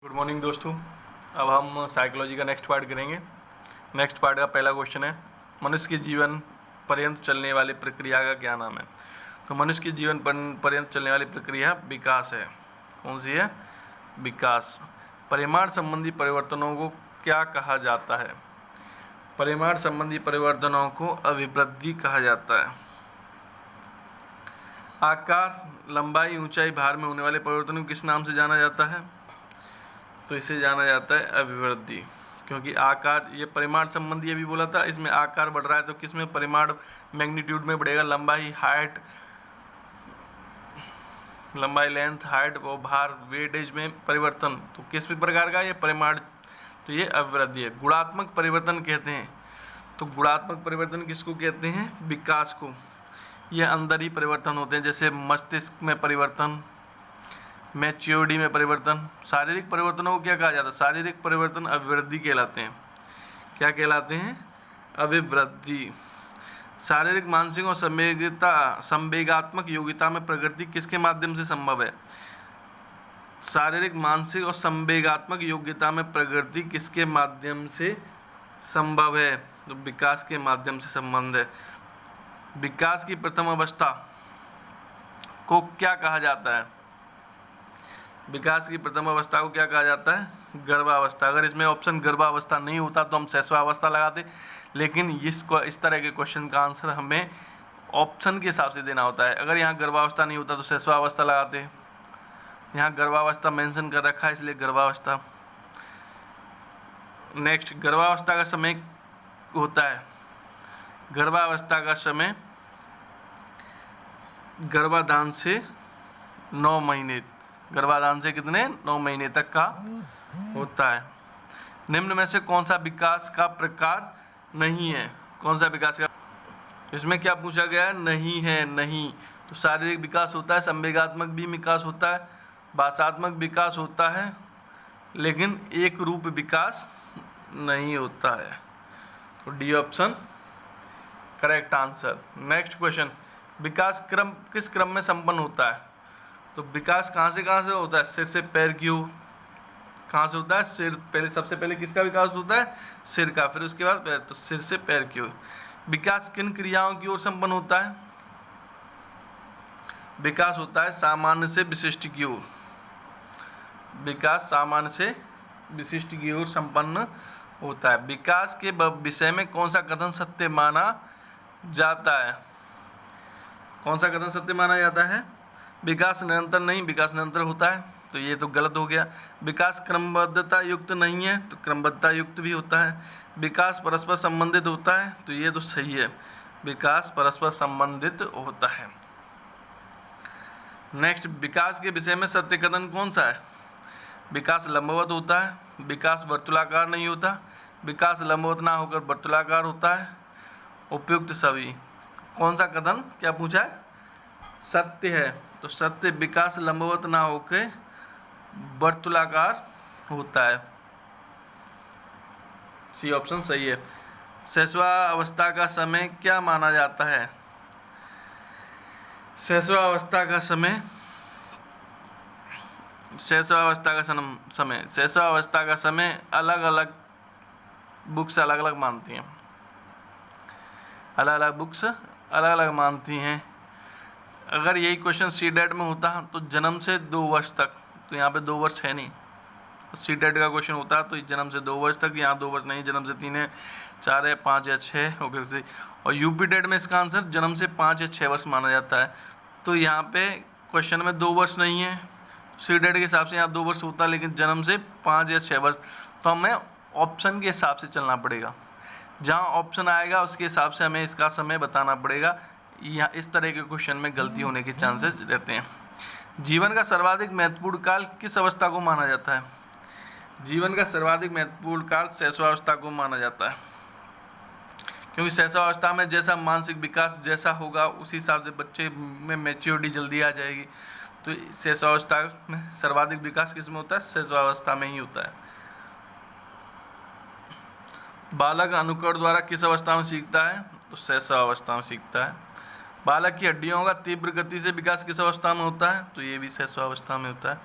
Good morning दोस्तों। अब हम साइकोलॉजी का नेक्स्ट पार्ट करेंगे। नेक्स्ट पार्ट का पहला क्वेश्चन है, मनुष्य के जीवन पर्यंत चलने वाली प्रक्रिया का क्या नाम है। तो मनुष्य के जीवन पर्यंत चलने वाली प्रक्रिया विकास है। कौन सी है? विकास। परिमाण संबंधी परिवर्तनों को क्या कहा जाता है? परिमाण संबंधी परिवर्तनों को अभिवृद्धि कहा जाता है। आकार, लंबाई, ऊंचाई, भार में होने वाले परिवर्तनों को किस नाम से जाना जाता है? तो इसे जाना जाता है अभिवृद्धि, क्योंकि आकार, ये परिमाण संबंधी अभी बोला था, इसमें आकार बढ़ रहा है तो किस में? परिमाण मैग्नीट्यूड में बढ़ेगा। लंबाई, हाइट, लंबाई, लेंथ, हाइट और भार, वेटेज में परिवर्तन, तो किस प्रकार का? ये परिमाण, तो ये अभिवृद्धि है। गुणात्मक परिवर्तन कहते हैं, तो गुणात्मक परिवर्तन किसको कहते हैं? विकास को। ये अंदर ही परिवर्तन होते हैं, जैसे मस्तिष्क में परिवर्तन, मैच्योरिटी में परिवर्तन। शारीरिक परिवर्तनों को क्या कहा जाता है? शारीरिक परिवर्तन अभिवृद्धि कहलाते हैं। क्या कहलाते हैं? अभिवृद्धि। शारीरिक, मानसिक और संवेगात्मक योग्यता में प्रगति किसके माध्यम से संभव है? शारीरिक, मानसिक और संवेगात्मक योग्यता में प्रगति किसके माध्यम से संभव है? तो विकास के माध्यम से संबंध है। विकास की प्रथम अवस्था को क्या कहा जाता है? विकास की प्रथम अवस्था को क्या कहा जाता है? गर्भावस्था। अगर इसमें ऑप्शन गर्भावस्था नहीं होता तो हम शैशवावस्था लगाते, लेकिन इस तरह के क्वेश्चन का आंसर हमें ऑप्शन के हिसाब से देना होता है। अगर यहाँ गर्भावस्था नहीं होता तो शैशवावस्था लगाते। यहाँ गर्भावस्था मेंशन कर रखा है इसलिए गर्भावस्था। नेक्स्ट, गर्भावस्था का समय होता है, गर्भावस्था का समय गर्भाधान से 9 महीने, गर्भाधान से कितने? 9 महीने तक का होता है। निम्न में से कौन सा विकास का प्रकार नहीं है? कौन सा विकास का? इसमें क्या पूछा गया है? नहीं है। नहीं, तो शारीरिक विकास होता है, संवेगात्मक भी विकास होता है, भाषात्मक विकास होता है, लेकिन एक रूप विकास नहीं होता है। तो D option correct answer. Next question, विकास क्रम किस क्रम में संपन्न होता है? तो विकास कहाँ से होता है? सिर से पैर की ओर। कहाँ से होता है? सिर, पहले सबसे पहले किसका विकास होता है? सिर का, फिर उसके बाद पैर, तो सिर से पैर की ओर। विकास किन क्रियाओं की ओर संपन्न होता है? विकास होता है सामान्य से विशिष्ट की ओर। विकास सामान्य से विशिष्ट की ओर संपन्न होता है। विकास के विषय में कौन सा कथन सत्य माना जाता है? कौन सा कथन सत्य माना जाता है? विकास निरंतर नहीं, विकास निरंतर होता है, तो ये तो गलत हो गया। विकास क्रमबद्धता युक्त नहीं है, तो क्रमबद्धता युक्त भी होता है। विकास परस्पर संबंधित होता है, तो ये तो सही है, विकास परस्पर संबंधित होता है। नेक्स्ट, विकास के विषय में सत्य कथन कौन सा है? विकास लंबवत होता है, विकास वर्तुलाकार नहीं होता, विकास लंबवत ना होकर वर्तुलाकार होता है, उपयुक्त सभी। कौन सा कथन क्या पूछा है? सत्य है, तो सत्य विकास लंबवत ना होकर वर्तुलाकार होता है। सी ऑप्शन सही है। शैशवावस्था का समय क्या माना जाता है? शैशवावस्था का समय, शैशवावस्था का समय अलग अलग बुक्स अलग अलग मानती हैं। अलग अलग बुक्स अलग अलग मानती हैं। अगर यही क्वेश्चन सीटेट में होता तो जन्म से 2 वर्ष तक, तो यहाँ पे 2 वर्ष है नहीं। सीटेट का क्वेश्चन होता तो जन्म से 2 वर्ष तक, यहाँ 2 वर्ष नहीं, जन्म से 3 है, 4 है, 5 या 6 हो गए। और यूपी टेट में इसका आंसर जन्म से 5 या 6 वर्ष माना जाता है, तो यहाँ पे क्वेश्चन में 2 वर्ष नहीं है। सीटेट के हिसाब से यहाँ 2 वर्ष होता है, लेकिन जन्म से 5 या 6 वर्ष, तो हमें ऑप्शन के हिसाब से चलना पड़ेगा। जहाँ ऑप्शन आएगा उसके हिसाब से हमें इसका समय बताना पड़ेगा। यहाँ इस तरह के क्वेश्चन में गलती होने के चांसेस रहते हैं। जीवन का सर्वाधिक महत्वपूर्ण काल किस अवस्था को माना जाता है? जीवन का सर्वाधिक महत्वपूर्ण काल शैशवावस्था को माना जाता है, क्योंकि शैशवावस्था में जैसा मानसिक विकास जैसा होगा उसी हिसाब से बच्चे में मैच्योरिटी जल्दी आ जाएगी। तो शैशवावस्था में सर्वाधिक विकास किस में होता है? शैशवावस्था में ही होता है। बालक अनुकरण द्वारा किस अवस्था में सीखता है? तो शैशवावस्था में सीखता है। बालक की हड्डियों का तीव्र गति से विकास किस अवस्था में होता है? तो ये भी शैशवावस्था में होता है।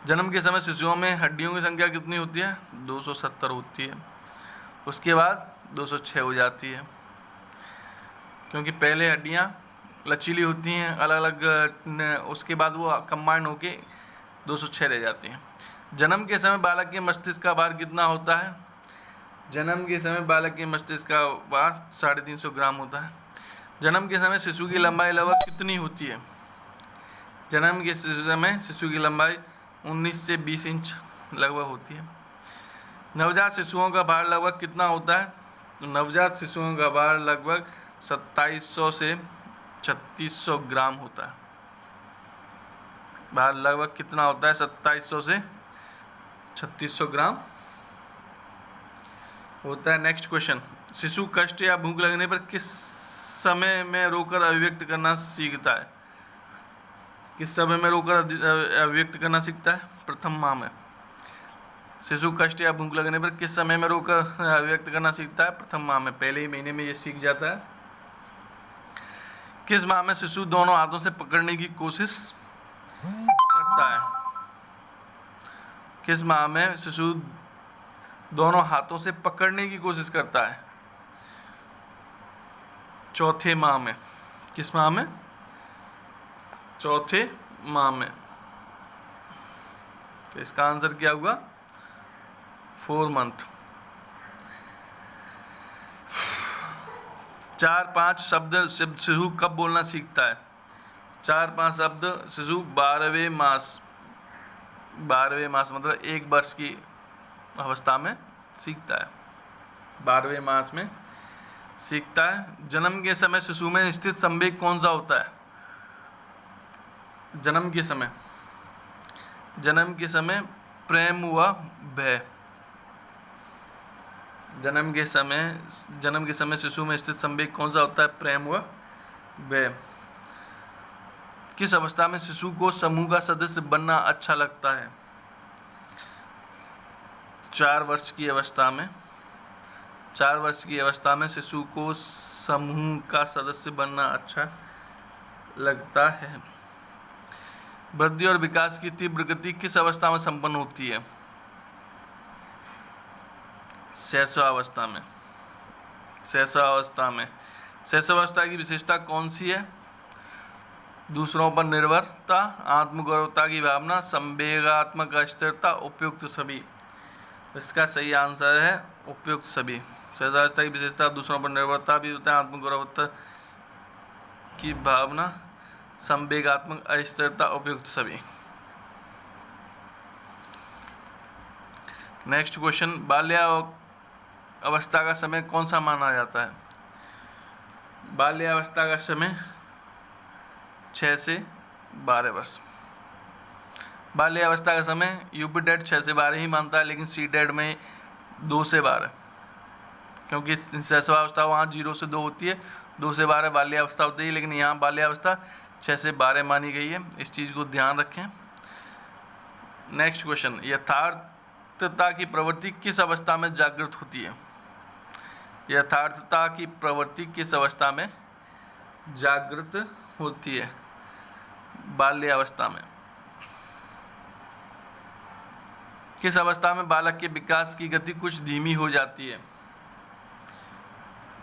जन्म के समय शिशुओं में हड्डियों की संख्या कितनी होती है? 270 होती है। उसके बाद 206 हो जाती है, क्योंकि पहले हड्डियाँ लचीली होती हैं अलग अलग, उसके बाद वो कंबाइंड होके 206 रह जाती हैं। जन्म के समय बालक के मस्तिष्क का भार कितना होता है? जन्म के समय बालक के मस्तिष्क का भार 350 ग्राम होता है। जन्म के समय शिशु की लंबाई लगभग कितनी होती है? जन्म के समय शिशु की लंबाई 19 से 20 इंच लगभग होती है। नवजात शिशुओं का भार लगभग कितना होता है? तो नवजात शिशुओं का भार लगभग 2700 से 3600 ग्राम होता है। भार लगभग कितना होता है? 2700 से 3600 ग्राम होता है। नेक्स्ट क्वेश्चन, शिशु कष्ट या भूख लगने पर किस समय में रोकर अभिव्यक्त करना सीखता है? किस समय में रोकर अभिव्यक्त करना सीखता है? प्रथम माह में। शिशु कष्ट या भूख लगने पर किस समय में रोकर अभिव्यक्त करना सीखता है? प्रथम माह में, पहले ही महीने में ये सीख जाता है। किस माह में शिशु दोनों हाथों से पकड़ने की कोशिश करता है? किस माह में शिशु दोनों हाथों से पकड़ने की कोशिश करता है? चौथे माह में। किस माह में? चौथे माह में। तो इसका आंसर क्या हुआ? 4 मंथ। 4-5 शब्द शिशु कब बोलना सीखता है? 4-5 शब्द शिशु 12वें मास मतलब 1 वर्ष की अवस्था में सीखता है। 12वें मास में सीखता है। जन्म के समय शिशु में स्थित संवेग कौन सा होता है? जन्म के समय प्रेम व भय। जन्म के समय शिशु में स्थित संवेग कौन सा होता है? प्रेम व भय। किस अवस्था में शिशु को समूह का सदस्य बनना अच्छा लगता है? 4 वर्ष की अवस्था में। 4 वर्ष की अवस्था में शिशु को समूह का सदस्य बनना अच्छा लगता है। वृद्धि और विकास की तीव्र गति किस अवस्था में संपन्न होती है? शैशवावस्था में। शैशवावस्था की विशेषता कौन सी है? दूसरों पर निर्भरता, आत्मगौरवता की भावना, संवेगात्मक अस्थिरता, उपयुक्त सभी। इसका सही आंसर है उपयुक्त सभी। शैशवावस्था की विशेषता दूसरों पर निर्भरता भी होता है, आत्मगौरवता की भावना, संवेगात्मक अस्थिरता, उपयुक्त सभी। नेक्स्ट क्वेश्चन, बाल्यावस्था का समय कौन सा माना जाता है? बाल्यावस्था का समय 6 से 12 वर्ष। बाल्यावस्था का समय यूपी डेट 6 से 12 ही मानता है, लेकिन सी डेट में 2 से 12, क्योंकि शैशवावस्था वहाँ 0 से 2 होती है, 2 से 12 बाल्यावस्था होती है, लेकिन यहाँ बाल्यावस्था 6 से 12 मानी गई है। इस चीज़ को ध्यान रखें। नेक्स्ट क्वेश्चन, यथार्थता की प्रवृत्ति किस अवस्था में जागृत होती है? यथार्थता की प्रवृत्ति किस अवस्था में जागृत होती है? बाल्यावस्था में। किस अवस्था में बालक के विकास की गति कुछ धीमी हो जाती है?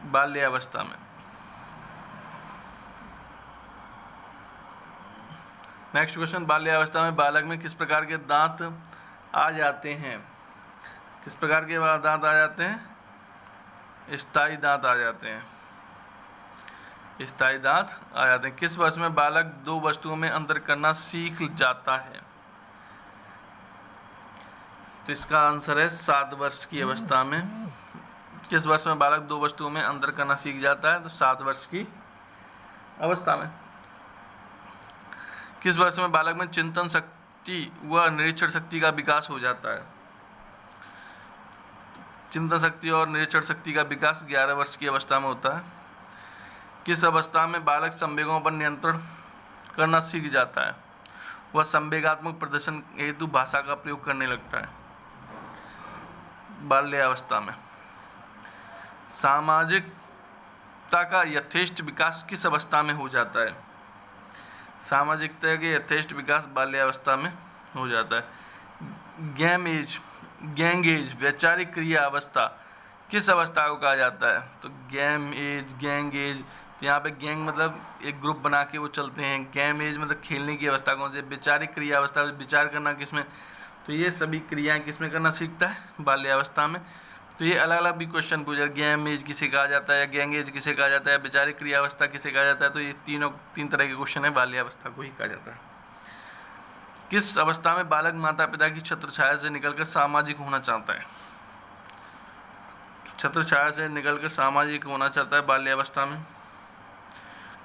बाल्यावस्था में। नेक्स्ट क्वेश्चन, बाल्यावस्था में बालक में किस प्रकार के दांत आ जाते हैं? किस प्रकार के दांत आ जाते हैं? स्थायी दांत आ जाते हैं। स्थायी दांत आ जाते हैं। किस वर्ष में बालक 2 वस्तुओं में अंतर करना सीख जाता है? तो इसका आंसर है 7 वर्ष की अवस्था में। किस वर्ष में बालक 2 वस्तुओं में अंतर करना सीख जाता है? तो 7 वर्ष की अवस्था में। किस वर्ष में बालक में चिंतन शक्ति व निरीक्षण शक्ति का विकास हो जाता है? चिंतन शक्ति और निरीक्षण शक्ति का विकास 11 वर्ष की अवस्था में होता है। किस अवस्था में बालक संवेगों पर नियंत्रण करना सीख जाता है? वह संवेगात्मक प्रदर्शन हेतु भाषा का प्रयोग करने लगता है। बाल्यावस्था में। सामाजिकता का यथेष्ट विकास किस अवस्था में हो जाता है? सामाजिकता के यथेष्ट विकास बाल्यावस्था में हो जाता है। गैंग एज वैचारिक क्रिया अवस्था किस अवस्था को कहा जाता है? तो गैंग एज, तो यहाँ पे गैंग मतलब एक ग्रुप बना के वो चलते हैं, गैम एज मतलब खेलने की अवस्था कौन सी? वैचारिक क्रिया अवस्था, विचार करना किसमें? तो ये सभी क्रियाएं किसमें करना सीखता है? बाल्यावस्था में। तो ये अलग अलग भी क्वेश्चन पूछा, गैम एज किसे कहा जाता है, या गैंग एज किसे कहा जाता है, वैचारिक क्रिया अवस्था किसे कहा जाता है? तो ये तीन तरह के क्वेश्चन है, बाल्यावस्था को ही कहा जाता है। किस अवस्था में बालक माता पिता की छत्रछाया से निकलकर सामाजिक होना चाहता है? छत्रछाया से निकलकर सामाजिक होना चाहता है बाल्यावस्था में।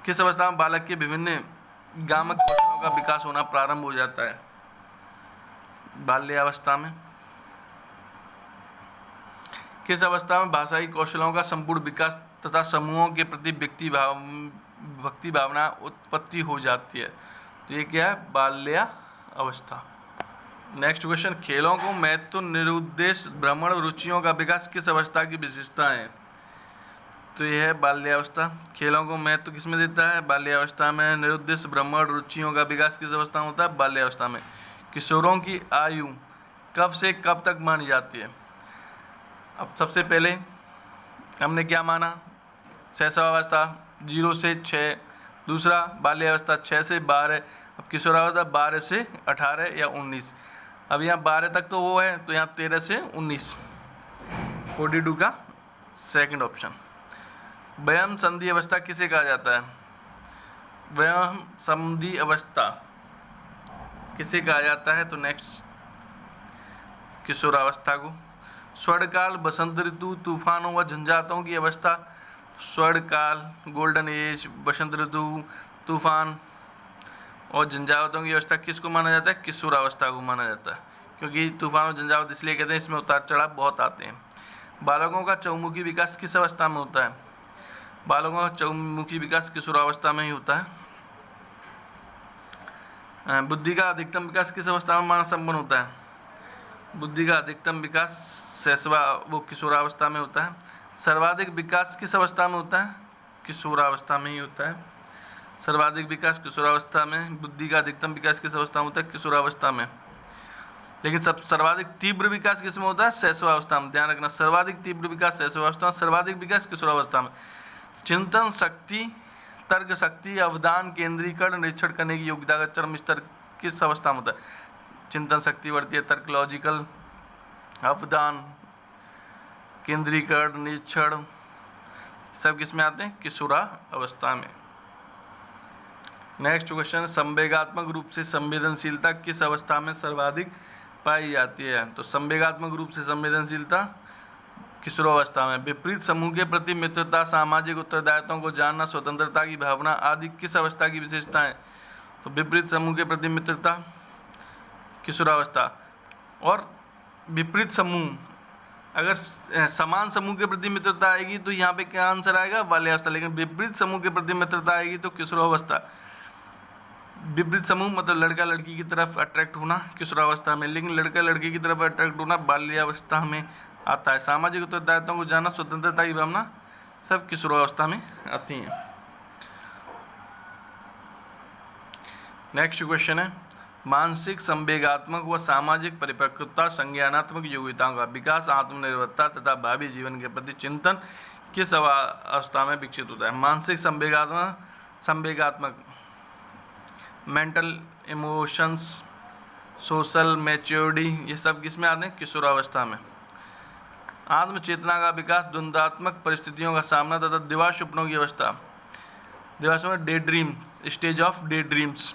किस अवस्था में बालक के विभिन्न गामक कौशलों का विकास होना प्रारंभ हो जाता है? बाल्यावस्था में। किस अवस्था में भाषाई कौशलों का संपूर्ण विकास तथा समूहों के प्रति भक्ति भावना उत्पत्ति हो जाती है? तो ये क्या है? बाल्या अवस्था। नेक्स्ट क्वेश्चन, खेलों को महत्व निरुद्देश्य भ्रमण रुचियों का विकास किस अवस्था की विशेषता है? तो यह है बाल्यावस्था। खेलों को महत्व किसमें देता है? बाल्यावस्था में। निरुद्देश्य भ्रमण रुचियों का विकास किस अवस्था में होता है? बाल्यावस्था में। किशोरों की आयु कब से कब तक मानी जाती है? अब सबसे पहले हमने क्या माना? शैशवावस्था 0 से 6, दूसरा बाल्यावस्था 6 से 12, अब किशोरावस्था 12 से 18 या 19। अब यहाँ 12 तक तो वो है, तो यहाँ 13 से 19, 42 का सेकंड ऑप्शन। वयम संधि अवस्था किसे कहा जाता है? वयम संधि अवस्था किसे कहा जाता है? तो नेक्स्ट किशोरावस्था को। स्वर्णकाल, बसंत ऋतु, तूफानों व झंझावातों की अवस्था। स्वर्णकाल गोल्डन एज, बसंत ऋतु, तूफान और झंझावातों की अवस्था किसको माना जाता है? किशोरावस्था को माना जाता है, क्योंकि तूफान और झंझावात इसलिए कहते हैं इसमें उतार चढ़ाव बहुत आते हैं। बालकों का चहुमुखी विकास किस अवस्था में होता है? बालकों का चहुमुखी विकास किशोरावस्था में ही होता है। बुद्धि का अधिकतम विकास किस अवस्था में संपन्न होता है? बुद्धि का अधिकतम विकास वो किशोरावस्था में होता है। सर्वाधिक विकास किस अवस्था में होता है? किशोरावस्था में ही होता है। सर्वाधिक विकास किशोरावस्था में। बुद्धि का अधिकतम विकास किस अवस्था में होता है? किशोरावस्था में। लेकिन सर्वाधिक तीव्र विकास किसमें होता है? शैशवावस्था में। ध्यान रखना, सर्वाधिक तीव्र विकास शैशवावस्था में, सर्वाधिक विकास किशोरावस्था में। चिंतन शक्ति, तर्क शक्ति, अवधान केंद्रीकरण, निरीक्षण करने की योग्यता का चरम स्तर किस अवस्था में होता है? चिंतन शक्ति बढ़ती है, तर्क, लॉजिकल, अवधान, केंद्रीकरण, निरीक्षण, सब किस में आते हैं? किशोरावस्था में। नेक्स्ट क्वेश्चन, संवेगात्मक रूप से संवेदनशीलता किस अवस्था में सर्वाधिक पाई जाती है? तो संवेगात्मक रूप से संवेदनशीलता किशोरावस्था में। विपरीत समूह के प्रति मित्रता, सामाजिक उत्तरदायित्वों को जानना, स्वतंत्रता की भावना आदि किस अवस्था की विशेषताएं? तो विपरीत समूह के प्रति मित्रता किशोरावस्था, और विपरीत समूह, अगर समान समूह के प्रति मित्रता आएगी तो यहाँ पे क्या आंसर आएगा? बाल्यावस्था। लेकिन विपरीत समूह के प्रति मित्रता आएगी तो किशोरावस्था। विपरीत समूह मतलब लड़का लड़की की तरफ अट्रैक्ट होना किशोरावस्था में, लेकिन लड़का लड़की की तरफ अट्रैक्ट होना बाल्यावस्था में आता है। सामाजिक उत्तरदायित्वों को जानना, स्वतंत्रता की भावना सब किशोरावस्था में आती हैं। नेक्स्ट क्वेश्चन है, मानसिक, संवेगात्मक व सामाजिक परिपक्वता, संज्ञानात्मक योग्यताओं का विकास, आत्मनिर्भरता तथा भावी जीवन के प्रति चिंतन किस अवस्था में विकसित होता है? मानसिक, संवेगात्मक मेंटल, इमोशंस, सोशल, मैच्योरिटी, ये सब किस में आते हैं? किशोरावस्था में। आत्मचेतना का विकास, द्वंद्वात्मक परिस्थितियों का सामना तथा दिवा स्वप्नों की अवस्था। दिवा स्वप्न, day dream, stage of day dreams,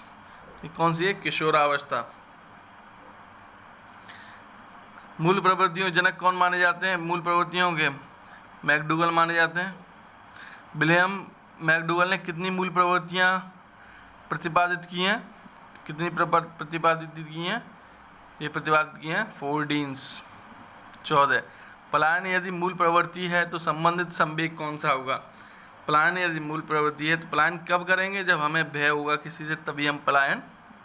ये कौन सी है? किशोरावस्था। मूल प्रवृत्तियों जनक कौन माने जाते हैं? मूल प्रवृत्तियों के मैकडूगल माने जाते हैं। विलियम मैकडूगल ने कितनी मूल प्रवृत्तियां प्रतिपादित की हैं? कितनी प्रतिपादित की हैं? ये प्रतिपादित की हैं 14। 14। पलायन यदि मूल प्रवृत्ति है तो संबंधित संवेग कौन सा होगा? पलायन यदि मूल प्रवृत्ति है तो पलायन कब करेंगे? जब हमें भय होगा किसी से, तभी हम पलायन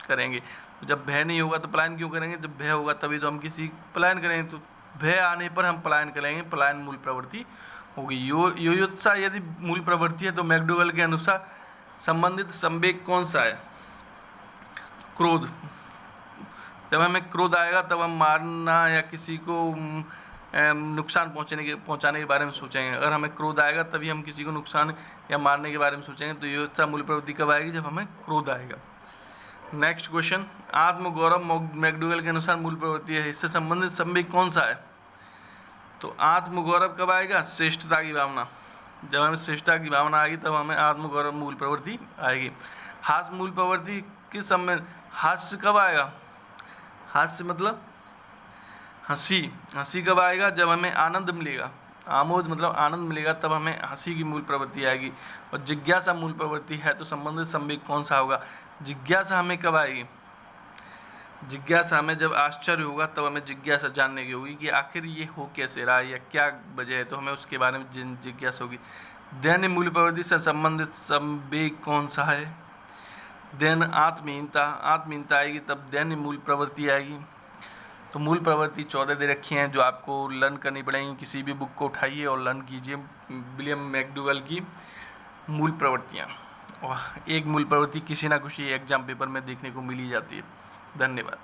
करेंगे। तो जब भय नहीं होगा तो पलायन क्यों करेंगे? जब भय होगा तभी तो हम किसी पलायन करेंगे। तो भय आने पर हम पलायन करेंगे, पलायन मूल प्रवृत्ति होगी। युयुत्सा यदि मूल प्रवृत्ति है तो मैकडूगल के अनुसार संबंधित संवेग कौन सा है? क्रोध। जब हमें क्रोध आएगा तब हम मारना या किसी को नुकसान पहुंचाने के बारे में सोचेंगे। अगर हमें क्रोध आएगा तभी हम किसी को नुकसान या मारने के बारे में सोचेंगे। तो योद्धा मूल प्रवृत्ति कब आएगी? जब हमें क्रोध आएगा। नेक्स्ट क्वेश्चन, आत्मगौरव मैकडूगल के अनुसार मूल प्रवृत्ति है, इससे संबंधित संवेग कौन सा है? तो आत्मगौरव कब आएगा? श्रेष्ठता की भावना। जब हमें श्रेष्ठता की भावना आएगी तब हमें आत्मगौरव मूल प्रवृत्ति आएगी। हास्य मूल प्रवृत्ति किस समय? हास्य कब आएगा? हास्य मतलब हंसी। हंसी कब आएगा? जब हमें आनंद मिलेगा। आमोद मतलब आनंद मिलेगा, तब हमें हंसी की मूल प्रवृत्ति आएगी। और जिज्ञासा मूल प्रवृत्ति है तो संबंधित संवेग कौन सा होगा? जिज्ञासा हमें कब आएगी? जिज्ञासा हमें जब आश्चर्य होगा तब हमें जिज्ञासा जानने की होगी कि आखिर ये हो कैसे रहा है या क्या वजह है, तो हमें उसके बारे में जिज्ञासा होगी। दैन्य मूल प्रवृत्ति से संबंधित संवेग कौन सा है? दैन्य आत्महीनता। आत्महीनता आएगी तब दैन्य मूल प्रवृत्ति आएगी। तो मूल प्रवृत्ति 14 दे रखी हैं जो आपको लर्न करनी पड़ेंगी। किसी भी बुक को उठाइए और लर्न कीजिए विलियम मैकडूगल की मूल प्रवृत्तियाँ। और एक मूल प्रवृत्ति किसी ना किसी एग्जाम पेपर में देखने को मिल ही जाती है। धन्यवाद।